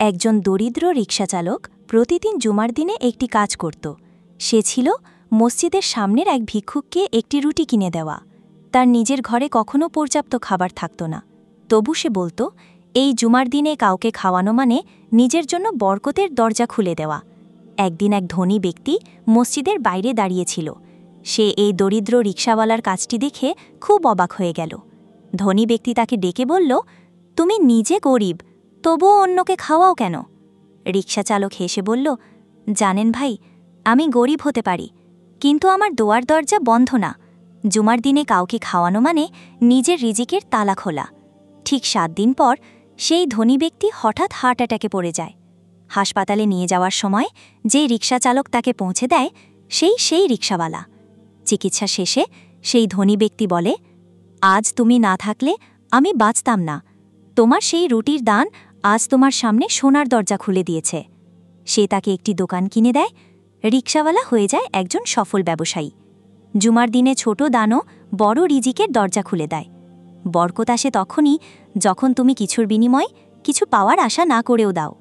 একজন দরিদ্র রিকশাচালক প্রতিদিন জুমার দিনে একটি কাজ করত। সে ছিল মসজিদের সামনের এক ভিক্ষুককে একটি রুটি কিনে দেওয়া। তার নিজের ঘরে কখনো পর্যাপ্ত খাবার থাকত না, তবু সে বলত, এই জুমার দিনে কাউকে খাওয়ানো মানে নিজের জন্য বরকতের দরজা খুলে দেওয়া। একদিন এক ধনী ব্যক্তি মসজিদের বাইরে দাঁড়িয়েছিল। সে এই দরিদ্র রিকশাওয়ালার কাজটি দেখে খুব অবাক হয়ে গেল। ধনী ব্যক্তি তাকে ডেকে বলল, তুমি নিজে গরিব, তবুও অন্যকে খাওয়াও কেন? রিকশাচালক হেসে বলল, জানেন ভাই, আমি গরিব হতে পারি, কিন্তু আমার দোয়ার দরজা বন্ধ না। জুমার দিনে কাউকে খাওয়ানো মানে নিজের রিজিকের তালা খোলা। ঠিক 7 দিন পর সেই ধনী ব্যক্তি হঠাৎ হার্ট অ্যাটাকে পড়ে যায়। হাসপাতালে নিয়ে যাওয়ার সময় যে রিকশাচালক তাকে পৌঁছে দেয় সেই রিকশাওয়ালা। চিকিৎসা শেষে সেই ধনী ব্যক্তি বলে, আজ তুমি না থাকলে আমি বাঁচতাম না। তোমার সেই রুটির দান আজ তোমার সামনে সোনার দরজা খুলে দিয়েছে। সে তাকে একটি দোকান কিনে দেয়। রিকশাওয়ালা হয়ে যায় একজন সফল ব্যবসায়ী। জুমার দিনে ছোট দানও বড় রিজিকের দরজা খুলে দেয়। বরকত আসে তখনই যখন তুমি কিছুর বিনিময়ে কিছু পাওয়ার আশা না করেও দাও।